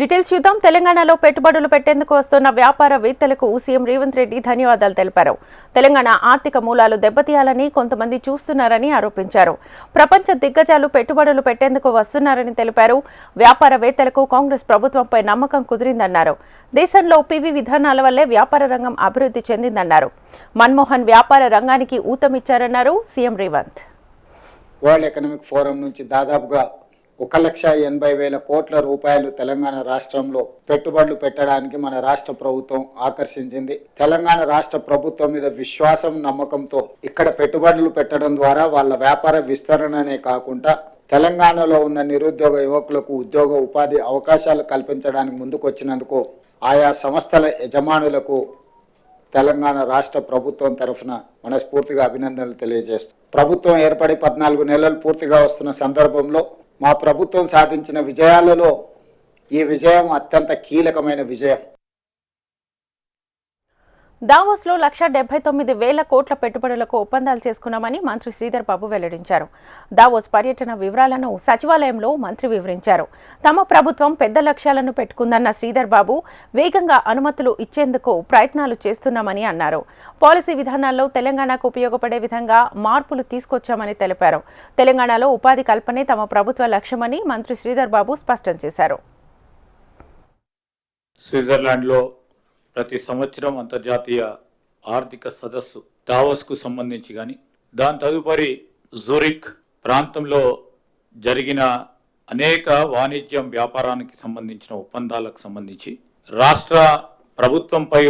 Details చూద్దాం. తెలంగాణలో పెట్టుబడులు పెట్టేందుకు వస్తున్న వ్యాపారవేత్తలకు సీఎం రేవంత్ రెడ్డి ధన్యవాదాలు తెలిపారు. తెలంగాణ ఆర్థిక మూలాలు దెబ్బతీయాలని కొంతమంది చూస్తున్నారని ఆరోపించారు. ప్రపంచ దిగ్గజాలు పెట్టుబడులు పెట్టేందుకు వస్తున్నారని తెలిపారు. వ్యాపారవేత్తలకు కాంగ్రెస్ ప్రభుత్వంపై నమ్మకం కుదిరిందన్నారు. దేశంలో పీవీ విధానాల వల్లే వ్యాపార రంగం అభివృద్ధి చెందిందన్నారు. మన్మోహన్ వ్యాపార రంగానికి ఊతమిచ్చారన్నారు CM Revanth. World Economic Forum నుంచి దాదాపుగా 1,80,000 కోట్ల రూపాయలు తెలంగాణ రాష్ట్రంలో పెట్టుబడులు పెట్టడానికి మన రాష్ట్ర ప్రభుత్వం ఆకర్షించింది. తెలంగాణ రాష్ట్ర ప్రభుత్వం మీద విశ్వాసం, నమ్మకంతో ఇక్కడ పెట్టుబడులు పెట్టడం ద్వారా వాళ్ళ వ్యాపార విస్తరణనే కాకుండా తెలంగాణలో ఉన్న నిరుద్యోగ యువకులకు ఉద్యోగ ఉపాధి అవకాశాలు కల్పించడానికి ముందుకొచ్చినందుకు ఆయా సంస్థల యజమానులకు తెలంగాణ రాష్ట్ర ప్రభుత్వం తరఫున మనస్ఫూర్తిగా అభినందనలు తెలియజేస్తాం. ప్రభుత్వం ఏర్పడి 14 నెలలు పూర్తిగా వస్తున్న సందర్భంలో మా ప్రభుత్వం సాధించిన విజయాలలో ఈ విజయం అత్యంత కీలకమైన విజయం. దావోస్లో 1,79,000 కోట్ల పెట్టుబడులకు ఒప్పందాలు చేసుకున్నామని మంత్రి శ్రీధర్ బాబు వెల్లడించారు. దావోస్ పర్యటన వివరాలను సచివాలయంలో మంత్రి వివరించారు. తమ ప్రభుత్వం పెద్ద లక్ష్యాలను పెట్టుకుందన్న శ్రీధర్ బాబు వేగంగా అనుమతులు ఇచ్చేందుకు ప్రయత్నాలు చేస్తున్నామని అన్నారు. పాలసీ విధానాల్లో తెలంగాణకు ఉపయోగపడే విధంగా మార్పులు తీసుకొచ్చామని తెలిపారు. తెలంగాణలో ఉపాధి కల్పనే తమ ప్రభుత్వ లక్ష్యమని మంత్రి శ్రీధర్ బాబు స్పష్టం చేశారు. స్విట్జర్లాండ్లో ప్రతి సంవత్సరం అంతర్జాతీయ ఆర్థిక సదస్సు దావోస్కు సంబంధించి కానీ దాని తదుపరి జూరిక్ ప్రాంతంలో జరిగిన అనేక వాణిజ్యం వ్యాపారానికి సంబంధించిన ఒప్పందాలకు సంబంధించి రాష్ట్ర ప్రభుత్వంపై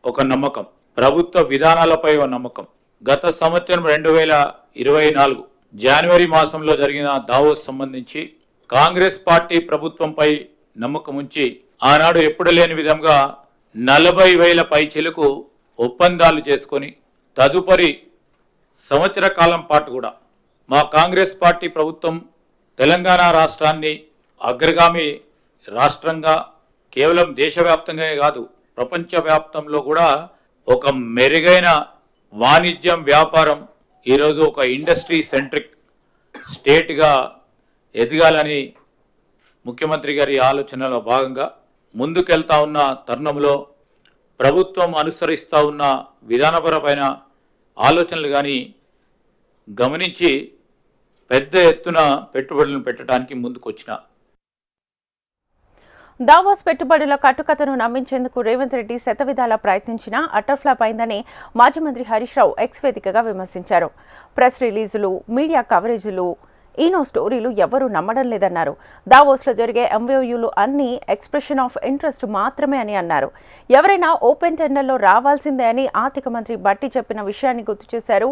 ఒక నమ్మకం, ప్రభుత్వ విధానాలపై ఒక నమ్మకం. గత సంవత్సరం 2024 జనవరి మాసంలో జరిగిన దావోస్ సంబంధించి కాంగ్రెస్ పార్టీ ప్రభుత్వంపై నమ్మకం ఉంచి ఆనాడు ఎప్పుడు లేని విధంగా 40,000 పైచిలకు ఒప్పందాలు చేసుకొని తదుపరి సంవత్సర కాలం పాటు కూడా మా కాంగ్రెస్ పార్టీ ప్రభుత్వం తెలంగాణ రాష్ట్రాన్ని అగ్రగామి రాష్ట్రంగా కేవలం దేశవ్యాప్తంగా కాదు ప్రపంచవ్యాప్తంలో కూడా ఒక మెరుగైన వాణిజ్యం, వ్యాపారం, ఈరోజు ఒక ఇండస్ట్రీ సెంట్రిక్ స్టేట్గా ఎదగాలని ముఖ్యమంత్రి గారి ఆలోచనలో భాగంగా ముందుకెళ్తా ఉన్న తరుణంలో ప్రభుత్వం అనుసరిస్తూ ఉన్న విధానపరమైన ఆలోచనలు కానీ గమనించి పెద్ద ఎత్తున పెట్టుబడులను పెట్టడానికి ముందుకొచ్చిన దావోస్ పెట్టుబడుల కట్టుకథను నమ్మించేందుకు రేవంత్ రెడ్డి శతవిధాలా ప్రయత్నించినా అటర్ఫ్లాప్ అయిందని మాజీ మంత్రి హరీష్ రావు ఎక్స్ వేదికగా విమర్శించారు. ప్రెస్ రిలీజులు, మీడియా కవరేజీలు, ఈనో స్టోరీలు ఎవరూ నమ్మడం లేదన్నారు. దావోస్లో జరిగే ఎంఓయూలు అన్నీ ఎక్స్ప్రెషన్ ఆఫ్ ఇంట్రెస్ట్ మాత్రమే అని అన్నారు. ఎవరైనా ఓపెన్ టెండర్లో రావాల్సిందే అని ఆర్థిక మంత్రి బట్టి చెప్పిన విషయాన్ని గుర్తు చేశారు.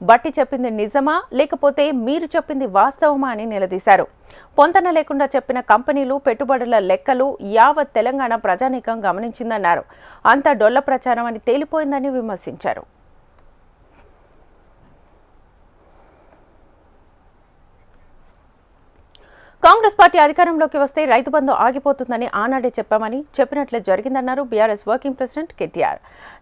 బట్టి చెప్పింది నిజమా లేకపోతే మీరు చెప్పింది వాస్తవమా అని నిలదీశారు. పొంతన లేకుండా చెప్పిన కంపెనీలు, పెట్టుబడుల లెక్కలు యావత్ తెలంగాణ ప్రజానీకం గమనించిందన్నారు. అంతా డొల్ల ప్రచారం అని తేలిపోయిందని విమర్శించారు. కాంగ్రెస్ పార్టీ అధికారంలోకి వస్తే రైతు బంధు ఆగిపోతుందని ఆనాడే చెప్పామని చెప్పినట్లే జరిగిందన్నారు బీఆర్ఎస్ వర్కింగ్ ప్రెసిడెంట్ కేటీఆర్.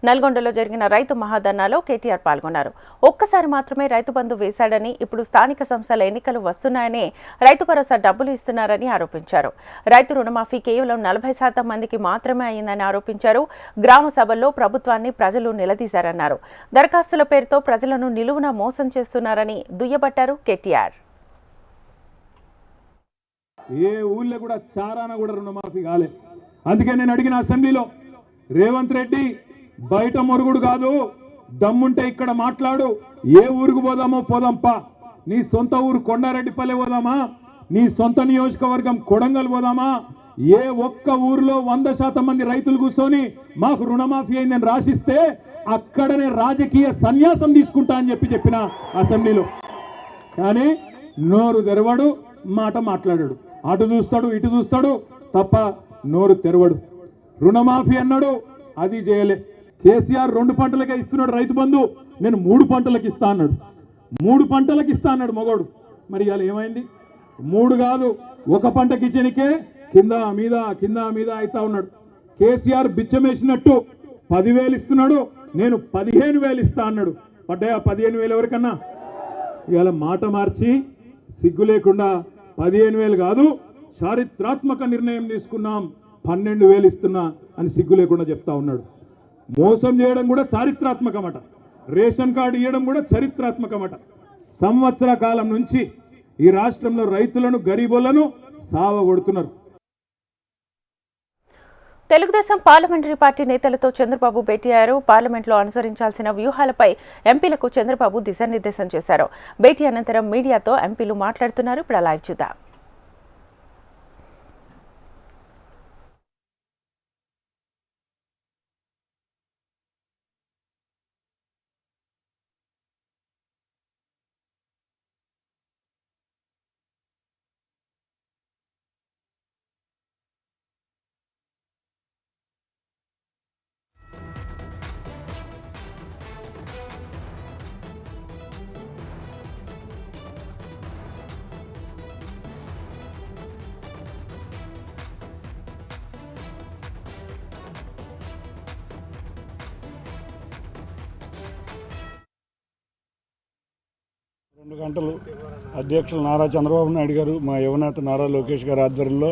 నల్గొండలో జరిగిన రైతు మహాధర్నాలో కేటీఆర్ పాల్గొన్నారు. ఒక్కసారి మాత్రమే రైతు బంధు వేశాడని, ఇప్పుడు స్థానిక సంస్థల ఎన్నికలు వస్తున్నాయని రైతు భరోసా డబ్బులు ఇస్తున్నారని ఆరోపించారు. రైతు రుణమాఫీ కేవలం 40% మందికి మాత్రమే అయిందని ఆరోపించారు. గ్రామ సభల్లో ప్రభుత్వాన్ని ప్రజలు నిలదీశారన్నారు. దరఖాస్తుల పేరుతో ప్రజలను నిలువున మోసం చేస్తున్నారని దుయ్యబట్టారు కేటీఆర్. ఏ ఊళ్ళో కూడా చారాన కూడా రుణమాఫీ కాలే. అందుకే నేను అడిగిన అసెంబ్లీలో, రేవంత్ రెడ్డి బయట మొరుగుడు కాదు, దమ్ముంటే ఇక్కడ మాట్లాడు. ఏ ఊరికి పోదామో పోదాంపా. నీ సొంత ఊరు కొండారెడ్డిపల్లె పోదామా, నీ సొంత నియోజకవర్గం కొడంగల్ పోదామా. ఏ ఒక్క ఊరిలో 100% మంది రైతులు కూర్చొని మాకు రుణమాఫీ అయిందని రాసిస్తే అక్కడనే రాజకీయ సన్యాసం తీసుకుంటా అని చెప్పిన అసెంబ్లీలో. కానీ నోరు తెరవడు, మాట మాట్లాడాడు. అటు చూస్తాడు, ఇటు చూస్తాడు తప్ప నోరు తెరవడు. రుణమాఫీ అన్నాడు, అది చేయలే. కేసీఆర్ 2 పంటలకే ఇస్తున్నాడు రైతు బంధు, నేను 3 పంటలకు ఇస్తా అన్నాడు. 3 పంటలకు ఇస్తా అన్నాడు మగోడు. మరి ఇవాళ ఏమైంది? 3 కాదు, 1 పంటకి ఇచ్చనికే కింద మీద అవుతా ఉన్నాడు. కేసీఆర్ బిచ్చమేసినట్టు 10,000 ఇస్తున్నాడు, నేను 15,000 ఇస్తా అన్నాడు. పడ్డాయా 15,000 ఎవరికన్నా? ఇవాళ మాట మార్చి సిగ్గు లేకుండా 15,000 కాదు, చారిత్రాత్మక నిర్ణయం తీసుకున్నాం. 12,000 ఇస్తున్నా అని సిగ్గు లేకుండా చెప్తా ఉన్నాడు. మోసం చేయడం కూడా చారిత్రాత్మకమట, రేషన్ కార్డు ఇవ్వడం కూడా చరిత్రాత్మకమట. సంవత్సర కాలం నుంచి ఈ రాష్ట్రంలో రైతులను గరీబులను సావగొడుతున్నారు. తెలుగుదేశం పార్లమెంటరీ పార్టీ నేతలతో చంద్రబాబు భేటీ అయ్యారు. పార్లమెంట్లో అనుసరించాల్సిన వ్యూహాలపై ఎంపీలకు చంద్రబాబు దిశానిర్దేశం చేశారు. భేటీ అనంతరం మీడియాతో ఎంపీలు మాట్లాడుతున్నారు. ఇప్పుడు లైవ్ చూద్దాం. రెండు గంటలు అధ్యక్షులు నారా చంద్రబాబు నాయుడు గారు, మా యువనేత నారా లోకేష్ గారి ఆధ్వర్యంలో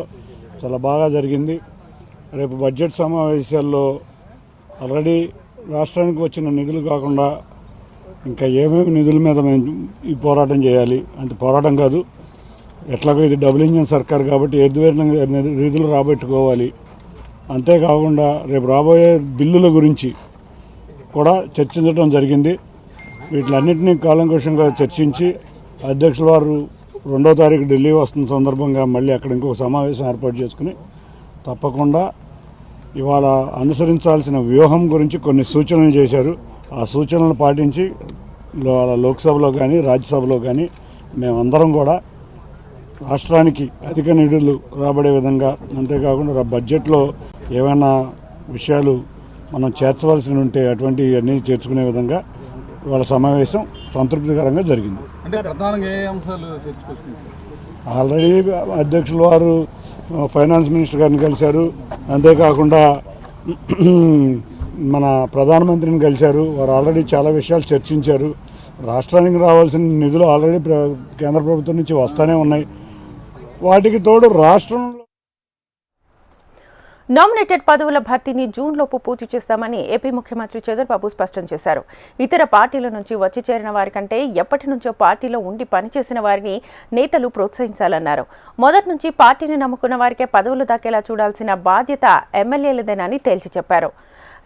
చాలా బాగా జరిగింది. రేపు బడ్జెట్ సమావేశాల్లో ఆల్రెడీ రాష్ట్రానికి వచ్చిన నిధులు కాకుండా ఇంకా ఏమేమి నిధుల మీద మేము ఈ పోరాటం చేయాలి అంటే, పోరాటం కాదు, ఎట్లాగో ఇది డబుల్ ఇంజిన్ సర్కార్ కాబట్టి ఎదువేరంగా నిధులు రాబట్టుకోవాలి. అంతేకాకుండా రేపు రాబోయే బిల్లుల గురించి కూడా చర్చించడం జరిగింది. వీటిలన్నింటినీ కూలంకషంగా చర్చించి అధ్యక్షుల వారు 2వ తారీఖు ఢిల్లీ వస్తున్న సందర్భంగా మళ్ళీ అక్కడ ఇంకొక సమావేశం ఏర్పాటు చేసుకుని తప్పకుండా ఇవాళ అనుసరించాల్సిన వ్యూహం గురించి కొన్ని సూచనలు చేశారు. ఆ సూచనలను పాటించి లోక్సభలో కానీ రాజ్యసభలో కానీ మేమందరం కూడా రాష్ట్రానికి అధిక నిధులు రాబడే విధంగా, అంతేకాకుండా బడ్జెట్లో ఏమైనా విషయాలు మనం చేర్చవలసి ఉంటే అటువంటివన్నీ చేర్చుకునే విధంగా ఇవాళ సమావేశం సంతృప్తికరంగా జరిగింది. అంటే ప్రధానంగా ఏ అంశాలు చర్చకొచ్చాయి? ఆల్రెడీ అధ్యక్షుల వారు ఫైనాన్స్ మినిస్టర్ గారిని కలిశారు, అంతేకాకుండా మన ప్రధానమంత్రిని కలిశారు. వారు ఆల్రెడీ చాలా విషయాలు చర్చించారు. రాష్ట్రానికి రావాల్సిన నిధులు ఆల్రెడీ కేంద్ర ప్రభుత్వం నుంచి వస్తూనే ఉన్నాయి. వాటికి తోడు రాష్ట్రంలో నామినేటెడ్ పదవుల భర్తీని జూన్లోపు పూర్తి చేస్తామని ఏపీ ముఖ్యమంత్రి చంద్రబాబు స్పష్టం చేశారు. ఇతర పార్టీల నుంచి వచ్చి చేరిన వారి కంటే ఎప్పటి నుంచో పార్టీలో ఉండి పనిచేసిన వారిని నేతలు ప్రోత్సహించాలన్నారు. మొదటి నుంచి పార్టీని నమ్ముకున్న వారికే పదవులు దక్కేలా చూడాల్సిన బాధ్యత ఎమ్మెల్యేలదేనని తేల్చి చెప్పారు.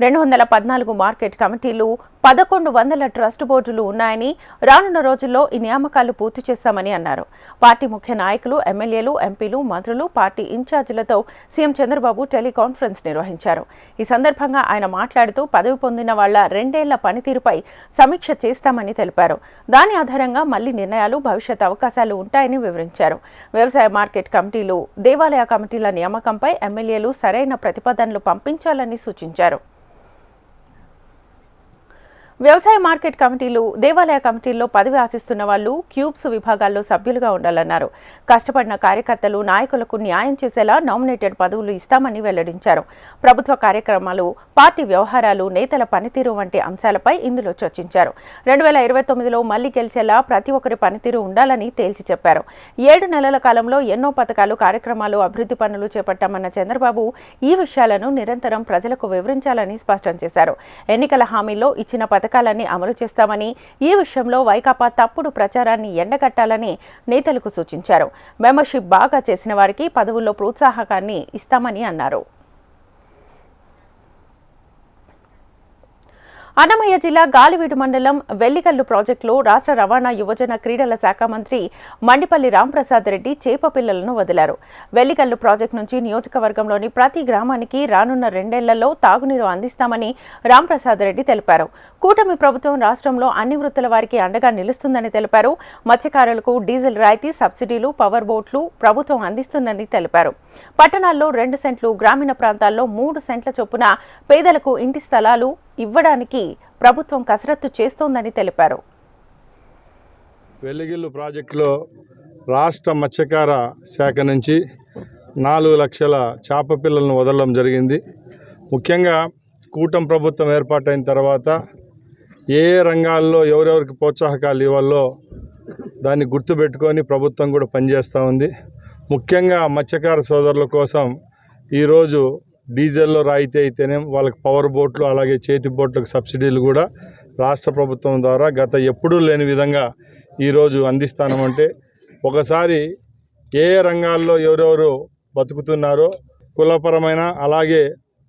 214 మార్కెట్ కమిటీలు, 1100 ట్రస్ట్ బోర్డులు ఉన్నాయని, రానున్న రోజుల్లో ఈ నియామకాలు పూర్తి చేస్తామని అన్నారు. పార్టీ ముఖ్య నాయకులు, ఎమ్మెల్యేలు, ఎంపీలు, మంత్రులు, పార్టీ ఇన్ఛార్జీలతో సీఎం చంద్రబాబు టెలికాన్ఫరెన్స్ నిర్వహించారు. ఈ సందర్భంగా ఆయన మాట్లాడుతూ పదవి పొందిన వాళ్ల 2 ఏళ్ల పనితీరుపై సమీక్ష చేస్తామని తెలిపారు. దాని ఆధారంగా మళ్లీ నిర్ణయాలు, భవిష్యత్ అవకాశాలు ఉంటాయని వివరించారు. వ్యవసాయ మార్కెట్ కమిటీలు, దేవాలయ కమిటీల నియామకంపై ఎమ్మెల్యేలు సరైన ప్రతిపాదనలు పంపించాలని సూచించారు. వ్యవసాయ మార్కెట్ కమిటీలు, దేవాలయ కమిటీల్లో పదవి ఆశిస్తున్న వాళ్లు క్యూబ్స్ విభాగాల్లో సభ్యులుగా ఉండాలన్నారు. కష్టపడిన కార్యకర్తలు, నాయకులకు న్యాయం చేసేలా నామినేటెడ్ పదవులు ఇస్తామని వెల్లడించారు. ప్రభుత్వ కార్యక్రమాలు, పార్టీ వ్యవహారాలు, నేతల పనితీరు వంటి అంశాలపై ఇందులో చర్చించారు. 2029లో మళ్లీ గెలిచేలా ప్రతి ఒక్కరి పనితీరు ఉండాలని తేల్చి చెప్పారు. 7 నెలల కాలంలో ఎన్నో పథకాలు, కార్యక్రమాలు, అభివృద్ధి పనులు చేపట్టామన్న చంద్రబాబు ఈ విషయాలను నిరంతరం ప్రజలకు వివరించాలని స్పష్టం చేశారు. ఎన్నికల హామీల్లో ఇచ్చిన పథకాలన్నీ అమలు చేస్తామని, ఈ విషయంలో వైకాపా తప్పుడు ప్రచారాన్ని ఎండగట్టాలని నేతలకు సూచించారు. మెంబర్షిప్ బాగా చేసిన వారికి పదవుల్లో ప్రోత్సాహకాన్ని ఇస్తామని అన్నారు. అన్నమయ్య జిల్లా గాలివీడు మండలం వెల్లికల్లు ప్రాజెక్టులో రాష్ట్ర రవాణా, యువజన, క్రీడల శాఖ మంత్రి మండిపల్లి రాంప్రసాద్ రెడ్డి చేప పిల్లలను వదిలారు. వెల్లికల్లు ప్రాజెక్టు నుంచి నియోజకవర్గంలోని ప్రతి గ్రామానికి రానున్న 2 ఏళ్లలో తాగునీరు అందిస్తామని రాంప్రసాద్ రెడ్డి తెలిపారు. కూటమి ప్రభుత్వం రాష్ట్రంలో అన్ని వృత్తుల వారికి అండగా నిలుస్తుందని తెలిపారు. మత్స్యకారులకు డీజిల్ రాయితీ, సబ్సిడీలు, పవర్ బోట్లు ప్రభుత్వం అందిస్తుందని తెలిపారు. పట్టణాల్లో 2 సెంట్లు, గ్రామీణ ప్రాంతాల్లో 3 సెంట్ల చొప్పున పేదలకు ఇంటి స్థలాలు ఇవ్వడానికి ప్రభుత్వం కసరత్తు చేస్తోందని తెలిపారు. వెల్లిగిల్లు ప్రాజెక్టులో రాష్ట్ర మత్స్యకార శాఖ నుంచి 4 లక్షల చేప పిల్లలను వదలడం జరిగింది. ముఖ్యంగా కూటమి ప్రభుత్వం ఏర్పాటైన తర్వాత ఏ రంగాల్లో ఎవరెవరికి ప్రోత్సాహకాలు ఇవ్వాలో దాన్ని గుర్తుపెట్టుకొని ప్రభుత్వం కూడా పనిచేస్తూ ఉంది. ముఖ్యంగా మత్స్యకార సోదరుల కోసం ఈరోజు డీజిల్లో రాయితీ అయితేనే వాళ్ళకి పవర్ బోట్లు అలాగే చేతి బోట్లకు సబ్సిడీలు కూడా రాష్ట్ర ప్రభుత్వం ద్వారా గత ఎప్పుడూ లేని విధంగా ఈరోజు అందిస్తామంటే ఒకసారి ఏ రంగాల్లో ఎవరెవరు బతుకుతున్నారో కులపరమైన అలాగే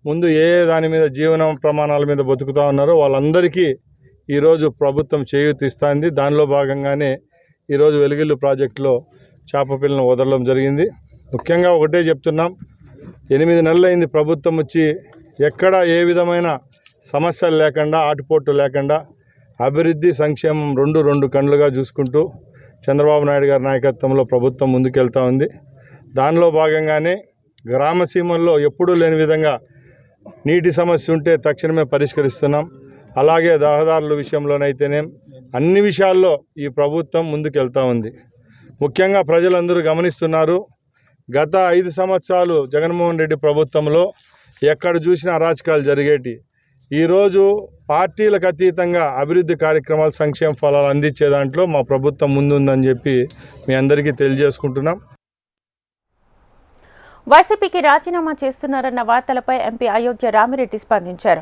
ముందు దాని మీద జీవన ప్రమాణాల మీద బతుకుతూ ఉన్నారో వాళ్ళందరికీ ఈరోజు ప్రభుత్వం చేయూతిస్తుంది. దానిలో భాగంగానే ఈరోజు వెలుగిల్లు ప్రాజెక్టులో చేప పిల్లలను వదలడం జరిగింది. ముఖ్యంగా ఒకటే చెప్తున్నాం, 8 నెలలైంది ప్రభుత్వం వచ్చి ఎక్కడ ఏ విధమైన సమస్యలు లేకుండా ఆటుపోట్లు లేకుండా అభివృద్ధి సంక్షేమం రెండు కళ్ళుగా చూసుకుంటూ చంద్రబాబు నాయుడు గారి నాయకత్వంలో ప్రభుత్వం ముందుకెళ్తా ఉంది. దానిలో భాగంగానే గ్రామసీమల్లో ఎప్పుడూ లేని విధంగా నీటి సమస్య ఉంటే తక్షణమే పరిష్కరిస్తున్నాం. అలాగే రహదారుల విషయంలోనైతేనే అన్ని విషయాల్లో ఈ ప్రభుత్వం ముందుకెళ్తా ఉంది. ముఖ్యంగా ప్రజలందరూ గమనిస్తున్నారు, గత 5 సంవత్సరాలు జగన్మోహన్ రెడ్డి ప్రభుత్వంలో ఎక్కడ చూసినా అరాచకాలు జరిగేటి. ఈరోజు పార్టీలకు అతీతంగా అభివృద్ధి కార్యక్రమాలు సంక్షేమ ఫలాలు అందించే దాంట్లో మా ప్రభుత్వం ముందుందని చెప్పి మీ అందరికీ తెలియజేసుకుంటున్నాం. వైసీపీకి రాజీనామా చేస్తున్నారన్న వార్తలపై ఎంపీ అయోధ్య రామిరెడ్డి స్పందించారు.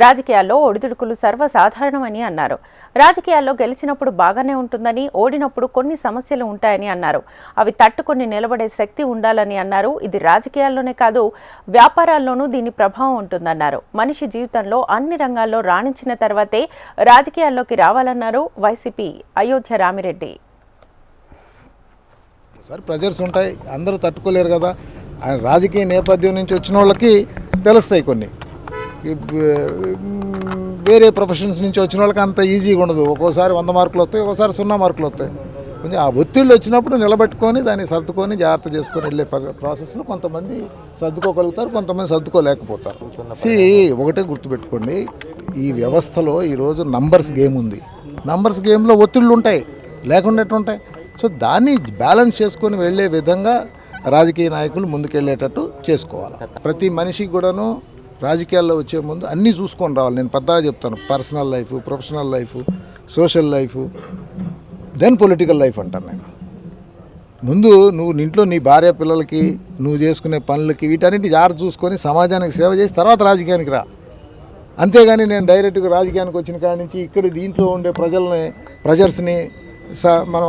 రాజకీయాల్లో ఒడిదుడుకులు సర్వసాధారణమని అన్నారు. రాజకీయాల్లో గెలిచినప్పుడు బాగానే ఉంటుందని, ఓడినప్పుడు కొన్ని సమస్యలు ఉంటాయని అన్నారు. అవి తట్టుకొని నిలబడే శక్తి ఉండాలని అన్నారు. ఇది రాజకీయాల్లోనే కాదు, వ్యాపారాల్లోనూ దీని ప్రభావం ఉంటుందన్నారు. మనిషి జీవితంలో అన్ని రంగాల్లో రాణించిన తర్వాతే రాజకీయాల్లోకి రావాలన్నారు వైసీపీ అయోధ్య రామిరెడ్డి. ప్రెజర్స్ ఉంటాయి, అందరూ తట్టుకోలేరు కదా. రాజకీయ నేపథ్యం నుంచి వచ్చిన వాళ్ళకి తెలుస్తాయి కొన్ని. వేరే ప్రొఫెషన్స్ నుంచి వచ్చిన వాళ్ళకి అంత ఈజీగా ఉండదు. ఒక్కోసారి 100 మార్కులు వస్తాయి, ఒక్కోసారి 0 మార్కులు వస్తాయి. కొంచెం ఆ ఒత్తిళ్ళు వచ్చినప్పుడు నిలబెట్టుకొని దాన్ని సర్దుకొని జాగ్రత్త చేసుకొని వెళ్ళే ప్రాసెస్లో కొంతమంది సర్దుకోగలుగుతారు, కొంతమంది సర్దుకోలేకపోతారు. ఒకటే గుర్తుపెట్టుకోండి, ఈ వ్యవస్థలో ఈరోజు నంబర్స్ గేమ్ ఉంది. నంబర్స్ గేమ్లో ఒత్తిళ్ళు ఉంటాయి, లేకుండా ఉంటాయి. సో దాన్ని బ్యాలెన్స్ చేసుకొని వెళ్ళే విధంగా రాజకీయ నాయకులు ముందుకెళ్ళేటట్టు చేసుకోవాలి. ప్రతి మనిషికి కూడాను రాజకీయాల్లో వచ్చే ముందు అన్నీ చూసుకొని రావాలి. నేను పెద్దగా చెప్తాను, personal life, professional life, social life, then political life అంటాను నేను. ముందు నువ్వు ఇంట్లో నీ భార్య పిల్లలకి నువ్వు చేసుకునే పనులకి వీటన్నిటి జాగ్రత్త చూసుకొని సమాజానికి సేవ చేసి తర్వాత రాజకీయానికి రా. అంతేగాని నేను డైరెక్ట్గా రాజకీయానికి వచ్చిన కాడి నుంచి ఇక్కడ దీంట్లో ఉండే ప్రజర్స్ని మనం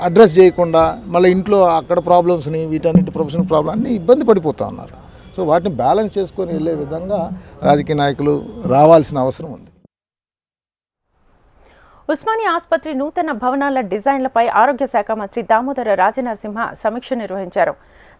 అడ్రస్ చేయకుండా మళ్ళీ ఇంట్లో అక్కడ ప్రాబ్లమ్స్ని వీటన్నిటి ప్రొఫెషనల్ ప్రాబ్లమ్ అన్నీ ఇబ్బంది పడిపోతూ ఉన్నారు. సో వాటిని బ్యాలెన్స్ చేసుకొని వెళ్ళే విధంగా రాజకీయ నాయకులు రావాల్సిన అవసరం ఉంది. ఉస్మానియా ఆసుపత్రి నూతన భవనాల డిజైన్లపై ఆరోగ్య శాఖ మంత్రి దామోదర రాజనరసింహ సమీక్ష నిర్వహించారు.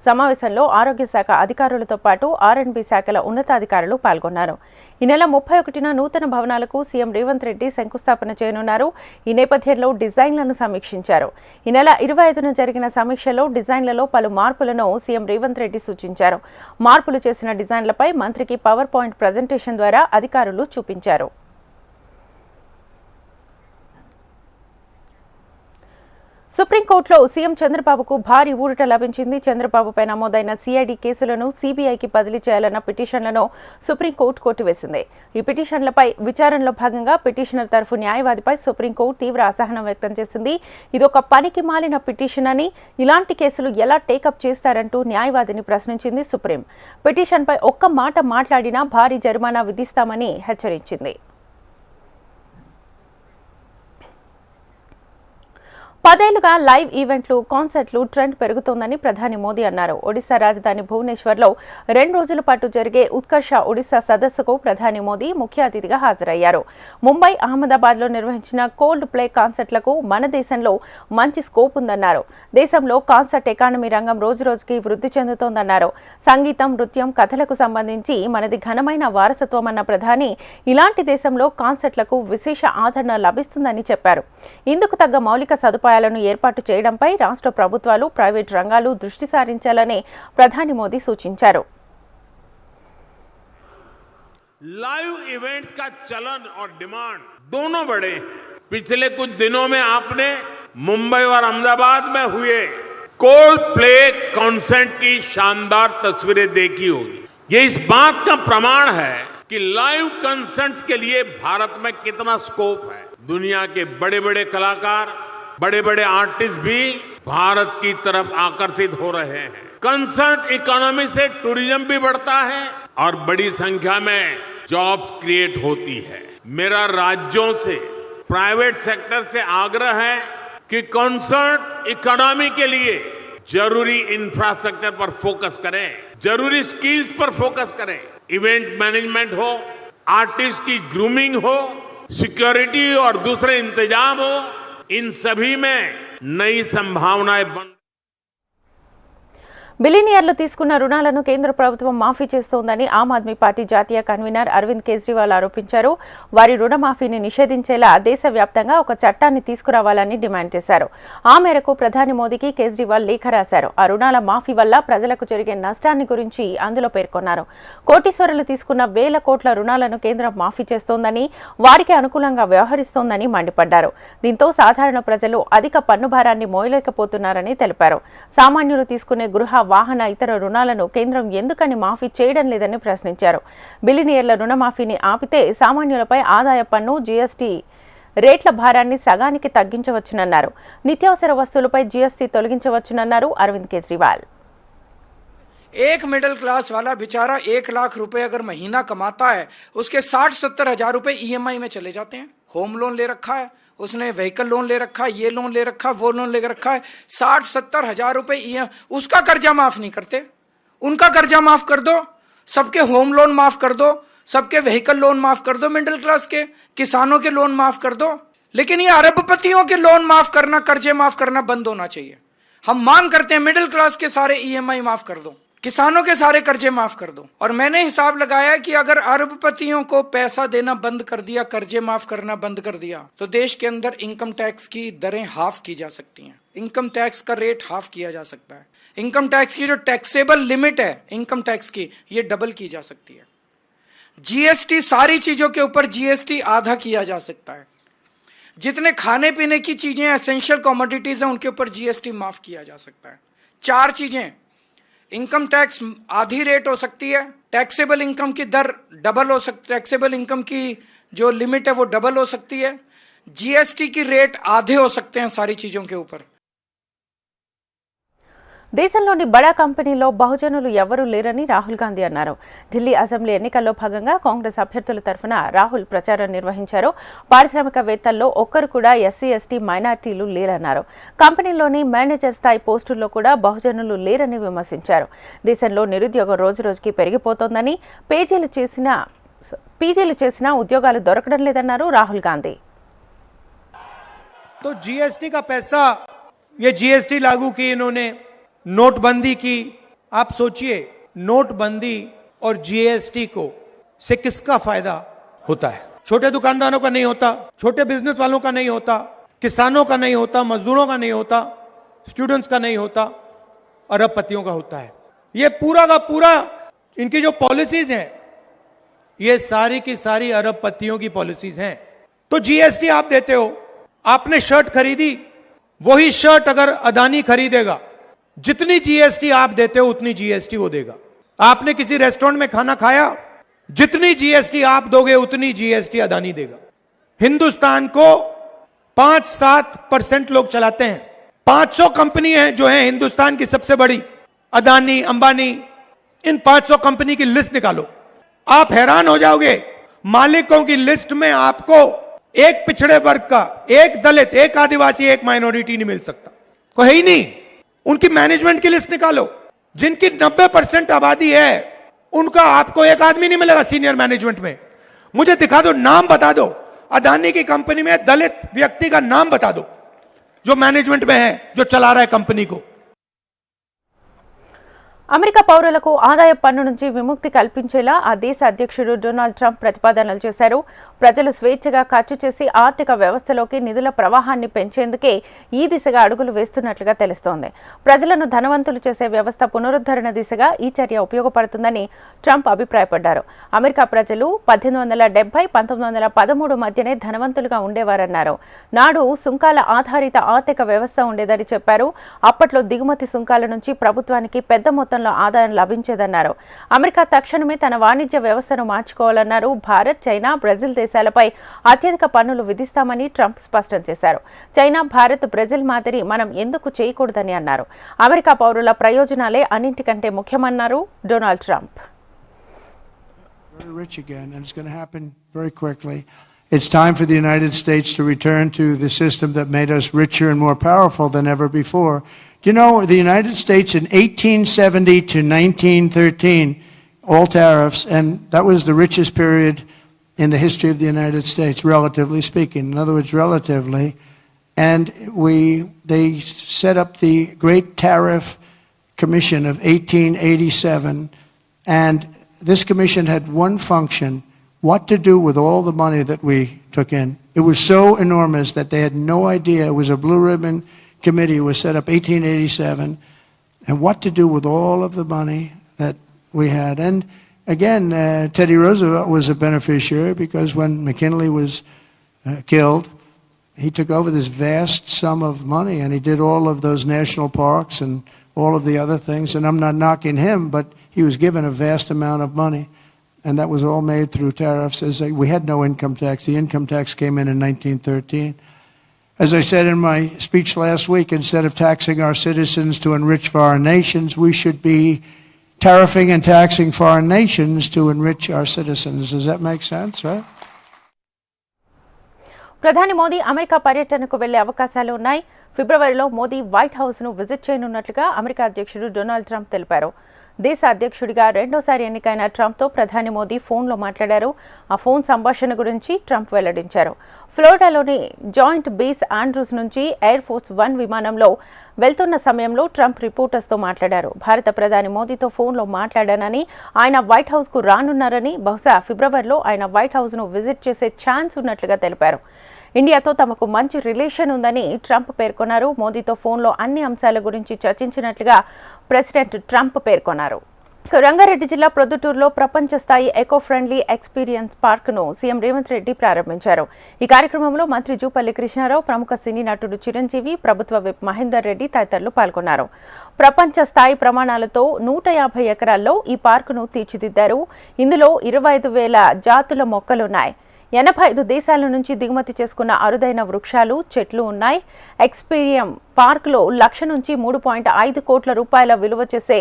సమావేశంలో ఆరోగ్య శాఖ అధికారులతో పాటు R&B శాఖల ఉన్నతాధికారులు పాల్గొన్నారు. ఈ నెల 31న నూతన భవనాలకు సీఎం రేవంత్ రెడ్డి శంకుస్థాపన చేయనున్నారు. ఈ నేపథ్యంలో డిజైన్లను సమీక్షించారు. ఈ నెల 25న జరిగిన సమీక్షలో డిజైన్లలో పలు మార్పులను సీఎం రేవంత్ రెడ్డి సూచించారు. మార్పులు చేసిన డిజైన్లపై మంత్రికి పవర్ పాయింట్ ప్రజెంటేషన్ ద్వారా అధికారులు చూపించారు. సుప్రీంకోర్టులో సీఎం చంద్రబాబుకు భారీ ఊరట లభించింది. చంద్రబాబుపై నమోదైన సిఐడి కేసులను సీబీఐకి బదిలీ చేయాలన్న పిటిషన్లను సుప్రీంకోర్టు కొట్టివేసింది. ఈ పిటిషన్లపై విచారణలో భాగంగా పిటిషనర్ తరఫు న్యాయవాదిపై సుప్రీంకోర్టు తీవ్ర అసహనం వ్యక్తం చేసింది. ఇదొక పనికి మాలిన పిటిషన్ అని, ఇలాంటి కేసులు ఎలా టేకప్ చేస్తారంటూ న్యాయవాదిని ప్రశ్నించింది సుప్రీం. పిటిషన్పై ఒక్క మాట మాట్లాడినా భారీ జరిమానా విధిస్తామని హెచ్చరించింది. 10 ఏళ్లుగా లైవ్ ఈవెంట్లు, కాన్సర్ట్లు ట్రెండ్ పెరుగుతోందని ప్రధాని మోదీ అన్నారు. ఒడిశా రాజధాని భువనేశ్వర్లో 2 రోజుల పాటు జరిగే ఉత్కర్ష ఒడిశా సదస్సుకు ప్రధాని మోదీ ముఖ్య అతిథిగా హాజరయ్యారు. ముంబై, అహ్మదాబాద్లో నిర్వహించిన కోల్డ్ ప్లే కాన్సర్ట్లకు మన దేశంలో మంచి స్కోప్ ఉందన్నారు. దేశంలో కాన్సర్ట్ ఎకానమీ రంగం రోజురోజుకి వృద్ధి చెందుతోందన్నారు. సంగీతం, నృత్యం, కథలకు సంబంధించి మనది ఘనమైన వారసత్వం అన్న ప్రధాని ఇలాంటి దేశంలో కాన్సర్ట్లకు విశేష ఆదరణ లభిస్తుందని చెప్పారు. ఇందుకు తగ్గ మౌలిక సదుపాయాలను ఏర్పాటు చేయడంపై రాష్ట్ర ప్రభుత్వాలు, ప్రైవేట్ రంగాలు దృష్టి సారించాలని ప్రధాని మోదీ సూచించారు. लाइव इवेंट्स का चलन और डिमांड दोनों बढ़े। पिछले कुछ दिनों में आपने मुंबई और अहमदाबाद में हुए कोल्ड प्ले कॉन्सर्ट की शानदार तस्वीरें देखी होगी। ये इस बात का प्रमाण है कि लाइव कॉन्सर्ट्स के लिए भारत में कितना स्कोप है। दुनिया के बड़े बड़े कलाकार, बड़े बड़े आर्टिस्ट भी भारत की तरफ आकर्षित हो रहे हैं। कंसर्ट इकोनॉमी से टूरिज्म भी बढ़ता है और बड़ी संख्या में जॉब्स क्रिएट होती है। मेरा राज्यों से, प्राइवेट सेक्टर से आग्रह है कि कंसर्ट इकोनॉमी के लिए जरूरी इंफ्रास्ट्रक्चर पर फोकस करें, जरूरी स्किल्स पर फोकस करें। इवेंट मैनेजमेंट हो, आर्टिस्ट की ग्रूमिंग हो, सिक्योरिटी और दूसरे इंतजाम हो, इन सभी में नई संभावनाएं बन। బిలియనీర్లు తీసుకున్న రుణాలను కేంద్ర ప్రభుత్వం మాఫీ చేస్తోందని ఆమ్ ఆద్మీ పార్టీ జాతీయ కన్వీనర్ అరవింద్ కేజ్రీవాల్ ఆరోపించారు. వారి రుణమాఫీని నిషేధించేలా దేశవ్యాప్తంగా ఒక చట్టాన్ని తీసుకురావాలని డిమాండ్ చేశారు. ఆ మేరకు ప్రధాని మోదీకి కేజ్రీవాల్ లేఖ రాశారు. ఆ రుణాల మాఫీ వల్ల ప్రజలకు జరిగే నష్టాన్ని గురించి అందులో పేర్కొన్నారు. కోటీశ్వరులు తీసుకున్న వేల కోట్ల రుణాలను కేంద్రం మాఫీ చేస్తోందని, వారికి అనుకూలంగా వ్యవహరిస్తోందని మండిపడ్డారు. దీంతో సాధారణ ప్రజలు అధిక పన్ను భారాన్ని మోయలేకపోతున్నారని తెలిపారు. సామాన్యులు తీసుకునే గృహ, వాహన, ఇతర రుణాలను కేంద్రం ఎందుకని మాఫీ చేయడం లేదని ప్రశ్నించారు. బిలియనీర్ల రుణమాఫీని ఆపితే సామాన్యులపై ఆదాయ పన్ను, జీఎస్టీ రేట్ల భారాన్ని సగానికి తగ్గించవచ్చునన్నారు. నిత్యావసర వస్తువులపై జీఎస్టీ తొలగించవచ్చునన్నారు అరవింద్ కేజ్రీవాల్. एक मिडिल क्लास वाला बेचारा 1 लाख रुपए अगर महीना कमाता है, उसके 60-70 हजार रुपए ईएमआई में चले जाते हैं। होम लोन ले रखा है उसने, व्हीकल लोन ले रखा है, ये लोन ले रखा है, वो लोन ले रखा है, 60-70 हजार रुपए उसका कर्जा माफ नहीं करते। उनका कर्जा माफ कर दो, सबके होम लोन माफ कर दो, सबके व्हीकल लोन माफ कर दो, मिडिल क्लास के, किसानों के लोन माफ कर दो। लेकिन ये अरबपतियों के लोन माफ करना, कर्जे माफ करना बंद होना चाहिए। हम मांग करते हैं मिडिल क्लास के सारे ईएमआई माफ कर दो, किसानों के सारे कर्जे माफ कर दो। और मैंने हिसाब लगाया कि अगर अरबपतियों को पैसा देना बंद कर दिया, कर्जे माफ करना बंद कर दिया, तो देश के अंदर इनकम टैक्स की दरें हाफ की जा सकती हैं, इनकम टैक्स का रेट हाफ किया जा सकता है, इनकम टैक्स की जो टैक्सेबल लिमिट है इनकम टैक्स की, ये डबल की जा सकती है। जीएसटी, सारी चीजों के ऊपर जीएसटी आधा किया जा सकता है। जितने खाने पीने की चीजें, एसेंशियल कमोडिटीज हैं, उनके ऊपर जीएसटी माफ किया जा सकता है। 4 चीजें, इनकम टैक्स आधी रेट हो सकती है, टैक्सेबल इनकम की दर डबल हो सकती, टैक्सेबल इनकम की जो लिमिट है वो डबल हो सकती है, जीएसटी की रेट आधे हो सकते हैं सारी चीजों के ऊपर। దేశంలోని బడా కంపెనీల్లో బహుజనులు ఎవరూ లేరని రాహుల్ గాంధీ అన్నారు. ఢిల్లీ అసెంబ్లీ ఎన్నికల్లో భాగంగా కాంగ్రెస్ అభ్యర్థుల తరఫున రాహుల్ ప్రచారం నిర్వహించారు. పారిశ్రామికవేత్తల్లో ఒక్కరు కూడా ఎస్సీ, ఎస్టీ, మైనార్టీలు లేరన్నారు. కంపెనీల్లోని మేనేజర్ స్థాయి పోస్టుల్లో కూడా బహుజనులు లేరని విమర్శించారు. దేశంలో నిరుద్యోగం రోజురోజుకి పెరిగిపోతోందని, పీజీలు చేసినా ఉద్యోగాలు దొరకడం లేదన్నారు రాహుల్ గాంధీ. तो जीएसटी का पैसा, ये जीएसटी लागू की इन्होंने, नोटबंदी की। आप सोचिए, नोटबंदी और जीएसटी को से किसका फायदा होता है? छोटे दुकानदारों का नहीं होता, छोटे बिजनेस वालों का नहीं होता, किसानों का नहीं होता, मजदूरों का नहीं होता, स्टूडेंट्स का नहीं होता, अरबपतियों का होता है। ये पूरा का पूरा इनकी जो पॉलिसीज हैं, ये सारी की सारी अरबपतियों की पॉलिसीज हैं। तो जीएसटी आप देते हो, आपने शर्ट खरीदी, वही शर्ट अगर अदानी खरीदेगा, जितनी जीएसटी आप देते हो उतनी जीएसटी वो देगा। आपने किसी रेस्टोरेंट में खाना खाया, जितनी जीएसटी आप दोगे उतनी जीएसटी अदानी देगा। हिंदुस्तान को 5-7% लोग चलाते हैं। 500 कंपनी हैं जो हैं हिंदुस्तान की सबसे बड़ी, अदानी, अंबानी, इन 500 कंपनी की लिस्ट निकालो, आप हैरान हो जाओगे। मालिकों की लिस्ट में आपको एक पिछड़े वर्ग का, एक दलित, एक आदिवासी, एक माइनॉरिटी नहीं मिल सकता, कोई ही नहीं। उनकी मैनेजमेंट की लिस्ट निकालो, जिनकी 90% आबादी है, उनका आपको एक आदमी नहीं मिलेगा सीनियर मैनेजमेंट में। मुझे दिखा दो, नाम बता दो, अदानी की कंपनी में दलित व्यक्ति का नाम बता दो जो मैनेजमेंट में है, जो चला रहा है कंपनी को। అమెరికా పౌరులకు ఆదాయ పన్ను నుంచి విముక్తి కల్పించేలా ఆ దేశ అధ్యక్షుడు డొనాల్డ్ ట్రంప్ ప్రతిపాదనలు చేశారు. ప్రజలు స్వేచ్ఛగా ఖర్చు చేసి ఆర్థిక వ్యవస్థలోకి నిధుల ప్రవాహాన్ని పెంచేందుకే ఈ దిశగా అడుగులు వేస్తున్నట్లుగా తెలుస్తోంది. ప్రజలను ధనవంతులు చేసే వ్యవస్థ పునరుద్ధరణ దిశగా ఈ చర్య ఉపయోగపడుతుందని ట్రంప్ అభిప్రాయపడ్డారు. అమెరికా ప్రజలు 1870-1913 మధ్యనే ధనవంతులుగా ఉండేవారన్నారు. నాడు సుంకాల ఆధారిత ఆర్థిక వ్యవస్థ ఉండేదని చెప్పారు. అప్పట్లో దిగుమతి సుంకాల నుంచి ప్రభుత్వానికి పెద్ద మొత్తంలో ఆదాయం లభించేదన్నారు. అమెరికా తక్షణమే తన వాణిజ్య వ్యవస్థను మార్చుకోవాలన్నారు. భారత్, చైనా, బ్రెజిల్ దేశాలపై అత్యధిక పన్నులు విధిస్తామని ట్రంప్ స్పష్టం చేశారు. చైనా, భారత్, బ్రెజిల్ మాదిరి మనం ఎందుకు చేయకూడదని అన్నారు. అమెరికా పౌరుల ప్రయోజనాలే అన్నింటికంటే ముఖ్యమన్నారు Donald Trump. It's time for the United States to return to the system that made us richer and more powerful than ever before. Do you know the United States in 1870 to 1913, all tariffs, and that was the richest period in the history of the United States, relatively speaking. In other words, relatively. And they set up the Great Tariff Commission of 1887, and this commission had one function: what to do with all the money that we took in. It was so enormous that they had no idea. It was a blue ribbon committee. It was set up 1887. And what to do with all of the money that we had. And again, Teddy Roosevelt was a beneficiary because when McKinley was killed, he took over this vast sum of money and he did all of those national parks and all of the other things. And I'm not knocking him, but he was given a vast amount of money. And that was all made through tariffs. We had no income tax. The income tax came in 1913. As I said in my speech last week, instead of taxing our citizens to enrich foreign nations, we should be tariffing and taxing foreign nations to enrich our citizens. Does that make sense, right? ప్రధాని Modi America పర్యటనకు వెళ్లే అవకాశాలు ఉన్నాయి. ఫిబ్రవరిలో Modi white హౌస్ను visit చేయనున్నట్లుగా America అధ్యక్షుడు Donald Trump తెలిపారు. దేశ అధ్యక్షుడిగా రెండోసారి ఎన్నికైన ట్రంప్తో ప్రధాని మోదీ ఫోన్లో మాట్లాడారు. ఆ ఫోన్ సంభాషణ గురించి ట్రంప్ వెల్లడించారు. ఫ్లోరిడాలోని జాయింట్ బేస్ ఆండ్రూస్ నుంచి ఎయిర్ ఫోర్స్ 1 విమానంలో వెళ్తున్న సమయంలో ట్రంప్ రిపోర్టర్స్తో మాట్లాడారు. భారత ప్రధాని మోదీతో ఫోన్లో మాట్లాడానని, ఆయన వైట్ హౌస్కు రానున్నారని, బహుశా ఫిబ్రవరిలో ఆయన వైట్ హౌస్ను విజిట్ చేసే ఛాన్స్ ఉన్నట్లుగా తెలిపారు. ఇండియాతో తమకు మంచి రిలేషన్ ఉందని ట్రంప్ పేర్కొన్నారు. మోదీతో ఫోన్లో అన్ని అంశాల గురించి చర్చించినట్లుగా ప్రెసిడెంట్ ట్రంప్ పేర్కొన్నారు. రంగారెడ్డి జిల్లా ప్రొద్దుటూరులో ప్రపంచ స్థాయి ఎకో ఫ్రెండ్లీ ఎక్స్పీరియన్స్ పార్క్ను సీఎం రేవంత్ రెడ్డి ప్రారంభించారు. ఈ కార్యక్రమంలో మంత్రి జూపల్లి కృష్ణారావు, ప్రముఖ సినీ నటుడు చిరంజీవి, ప్రభుత్వ విప్ మహేందర్ రెడ్డి తదితరులు పాల్గొన్నారు. ప్రపంచ స్థాయి ప్రమాణాలతో 150 ఎకరాల్లో ఈ పార్కును తీర్చిదిద్దారు. ఇందులో 25,000 జాతుల మొక్కలున్నాయి. 85 దేశాల నుంచి దిగుమతి చేసుకున్న అరుదైన వృక్షాలు, చెట్లు ఉన్నాయి. ఎక్స్పీరియం పార్కులో 1,00,000 నుంచి 3.5 కోట్ల రూపాయల విలువ చేసే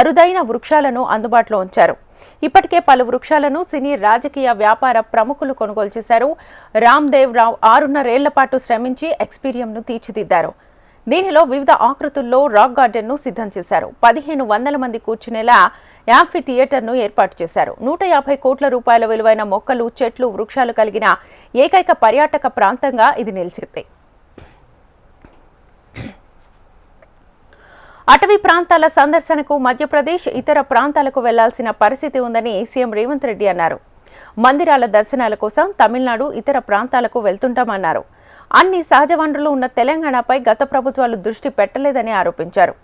అరుదైన వృక్షాలను అందుబాటులో ఉంచారు. ఇప్పటికే పలు వృక్షాలను సినీ, రాజకీయ, వ్యాపార ప్రముఖులు కొనుగోలు చేశారు. రామ్దేవ్ రావు 6.5 ఏళ్ల పాటు శ్రమించి ఎక్స్పీరియంను తీర్చిదిద్దారు. దీనిలో వివిధ ఆకృతుల్లో రాక్ గార్డెన్ను సిద్ధం చేశారు. 1,500 మంది కూర్చునేలా యాంఫీ థియేటర్ను ఏర్పాటు చేశారు. 150 కోట్ల రూపాయల విలువైన మొక్కలు, చెట్లు, వృక్షాలు కలిగిన ఏకైక పర్యాటక ప్రాంతంగా ఇది నిలిచింది. అటవీ ప్రాంతాల సందర్శనకు మధ్యప్రదేశ్, ఇతర ప్రాంతాలకు వెళ్లాల్సిన పరిస్థితి ఉందని సీఎం రేవంత్ రెడ్డి అన్నారు. మందిరాల దర్శనాల కోసం తమిళనాడు, ఇతర ప్రాంతాలకు వెళ్తుంటామన్నారు. అన్ని సహజ వనరులు ఉన్న తెలంగాణపై గత ప్రభుత్వాలు దృష్టి పెట్టలేదని ఆరోపించారు.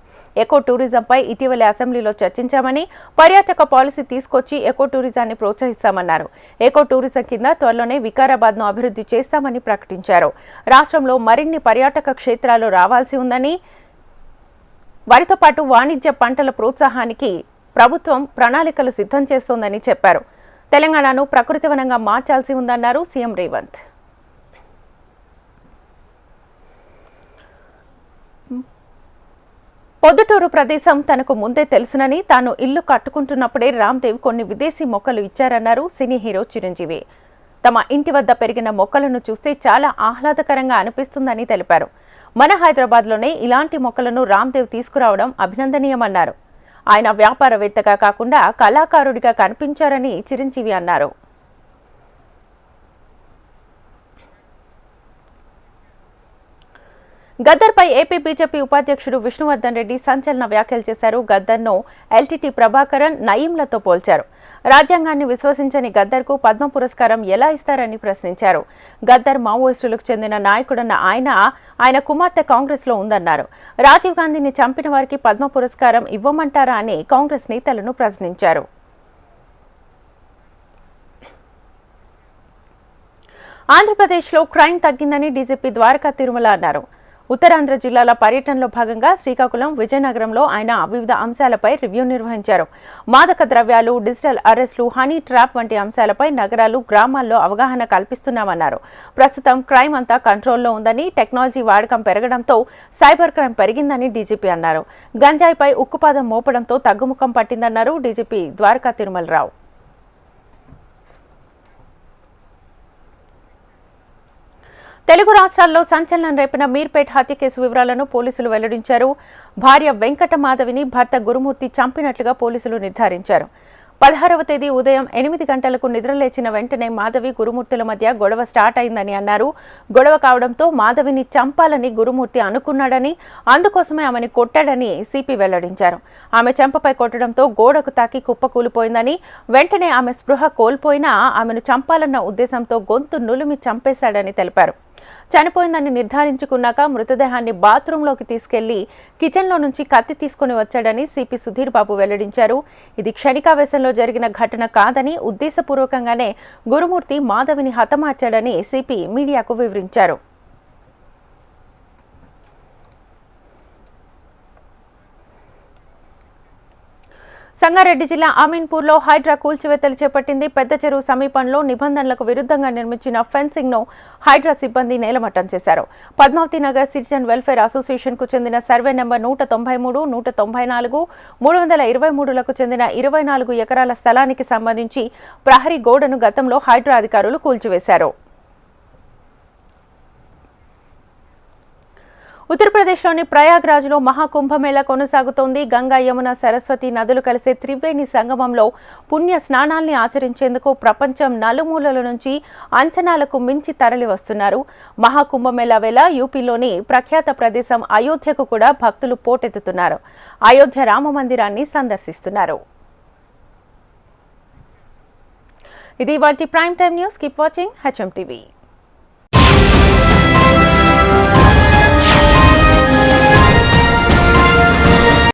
ఎకో టూరిజంపై ఇటీవలే అసెంబ్లీలో చర్చించామని, పర్యాటక పాలసీ తీసుకొచ్చి ఎకో టూరిజాన్ని ప్రోత్సహిస్తామన్నారు. ఎకో టూరిజం కింద త్వరలోనే వికారాబాద్ను అభివృద్ధి చేస్తామని ప్రకటించారు. రాష్ట్రంలో మరిన్ని పర్యాటక క్షేత్రాలు రావాల్సి ఉందని, వారితో పాటు వాణిజ్య పంటల ప్రోత్సాహానికి ప్రభుత్వం ప్రణాళికలు సిద్ధం చేస్తోందని చెప్పారు. తెలంగాణను ప్రకృతి వనంగా మార్చాల్సి ఉందన్నారు సీఎం రేవంత్. పొద్దుటూరు ప్రదేశం తనకు ముందే తెలుసునని, తాను ఇల్లు కట్టుకుంటున్నప్పుడే రామ్దేవ్ కొన్ని విదేశీ మొక్కలు ఇచ్చారన్నారు సినీ హీరో చిరంజీవి. తమ ఇంటి వద్ద పెరిగిన మొక్కలను చూస్తే చాలా ఆహ్లాదకరంగా అనిపిస్తుందని తెలిపారు. మన హైదరాబాద్లోనే ఇలాంటి మొక్కలను రామ్దేవ్ తీసుకురావడం అభినందనీయమన్నారు. ఆయన వ్యాపారవేత్తగా కాకుండా కళాకారుడిగా కనిపించారని చిరంజీవి అన్నారు. గద్దర్పై ఏపీ బీజేపీ ఉపాధ్యక్షుడు విష్ణువర్ధన్ రెడ్డి సంచలన వ్యాఖ్యలు చేశారు. గద్దర్ను ఎల్టీటీ ప్రభాకరన్, నయీంలతో పోల్చారు. రాజ్యాంగాన్ని విశ్వసించని గద్దర్కు పద్మ పురస్కారం ఎలా ఇస్తారని ప్రశ్నించారు. గద్దర్ మావోయిస్టులకు చెందిన నాయకుడన్న ఆయన కుమార్తె కాంగ్రెస్లో ఉందన్నారు. రాజీవ్ గాంధీని చంపిన వారికి పద్మ పురస్కారం ఇవ్వమంటారా అని కాంగ్రెస్ నేతలను ప్రశ్నించారు. ఆంధ్రప్రదేశ్లో క్రైమ్ తగ్గిందని డీజీపీ ద్వారకా తిరుమల అన్నారు. ఉత్తరాంధ్ర జిల్లాల పర్యటనలో భాగంగా శ్రీకాకుళం, విజయనగరంలో ఆయన వివిధ అంశాలపై రివ్యూ నిర్వహించారు. మాదక ద్రవ్యాలు, డిజిటల్ అరెస్టులు, హనీ ట్రాప్ వంటి అంశాలపై నగరాలు, గ్రామాల్లో అవగాహన కల్పిస్తున్నామన్నారు. ప్రస్తుతం క్రైమ్ అంతా కంట్రోల్లో ఉందని, టెక్నాలజీ వాడకం పెరగడంతో సైబర్ క్రైమ్ పెరిగిందని డీజీపీ అన్నారు. గంజాయిపై ఉక్కుపాదం మోపడంతో తగ్గుముఖం పట్టిందన్నారు డీజీపీ ద్వారకా తిరుమలరావు. తెలుగు రాష్ట్రాల్లో సంచలనం రేపిన మీర్పేట్ హత్య కేసు వివరాలను పోలీసులు వెల్లడించారు. భార్య వెంకట మాధవిని భర్త గురుమూర్తి చంపినట్లుగా పోలీసులు నిర్ధారించారు. 16వ తేదీ ఉదయం 8 గంటలకు నిద్రలేచిన వెంటనే మాధవి, గురుమూర్తుల మధ్య గొడవ స్టార్ట్ అయిందని అన్నారు. గొడవ కావడంతో మాధవిని చంపాలని గురుమూర్తి అనుకున్నాడని, అందుకోసమే ఆమెను కొట్టాడని సిపి వెల్లడించారు. ఆమె చెంపపై కొట్టడంతో గోడకు తాకి కుప్పకూలిపోయిందని, వెంటనే ఆమె స్పృహ కోల్పోయినా ఆమెను చంపాలన్న ఉద్దేశంతో గొంతు నులిమి చంపేశాడని తెలిపారు. చనిపోయిందని నిర్ధారించుకున్నాక మృతదేహాన్ని బాత్రూంలోకి తీసుకెళ్లి కిచెన్లో నుంచి కత్తి తీసుకుని వచ్చాడని సిపి సుధీర్ బాబు వెల్లడించారు. ఇది క్షణికావేశంలో జరిగిన ఘటన కాదని, ఉద్దేశపూర్వకంగానే గురుమూర్తి మాధవిని హతమార్చాడని సిపి మీడియాకు వివరించారు. సంగారెడ్డి జిల్లా అమీన్పూర్లో హైడ్రా కూల్చివేతలు చేపట్టింది. పెద్ద చెరువు సమీపంలో నిబంధనలకు విరుద్ధంగా నిర్మించిన ఫెన్సింగ్ ను హైడ్రా సిబ్బంది నేలమట్టం చేశారు. Padmavathi Nagar citizen welfare association కు చెందిన సర్వే నెంబర్ 193, 194, 323లకు చెందిన 24 ఎకరాల స్థలానికి సంబంధించి ప్రహరీ గోడను గతంలో హైడ్రా అధికారులు కూల్చివేశారు. ఉత్తరప్రదేశ్లోని ప్రయాగ్రాజ్లో మహాకుంభమేళా కొనసాగుతోంది. గంగా, యమున, సరస్వతి నదులు కలిసే త్రివేణి సంగమంలో పుణ్య స్నానాల్ని ఆచరించేందుకు ప్రపంచం నలుమూలల నుంచి అంచనాలకు మించి తరలి వస్తున్నారు. మహాకుంభమేళా వేళ యూపీలోని ప్రఖ్యాత ప్రదేశం అయోధ్యకు కూడా భక్తులు పోటెత్తుతున్నారు. అయోధ్య రామ మందిరాన్ని సందర్శిస్తున్నారు. ఇది ఇవాల్టి prime time news. Keep watching HM TV.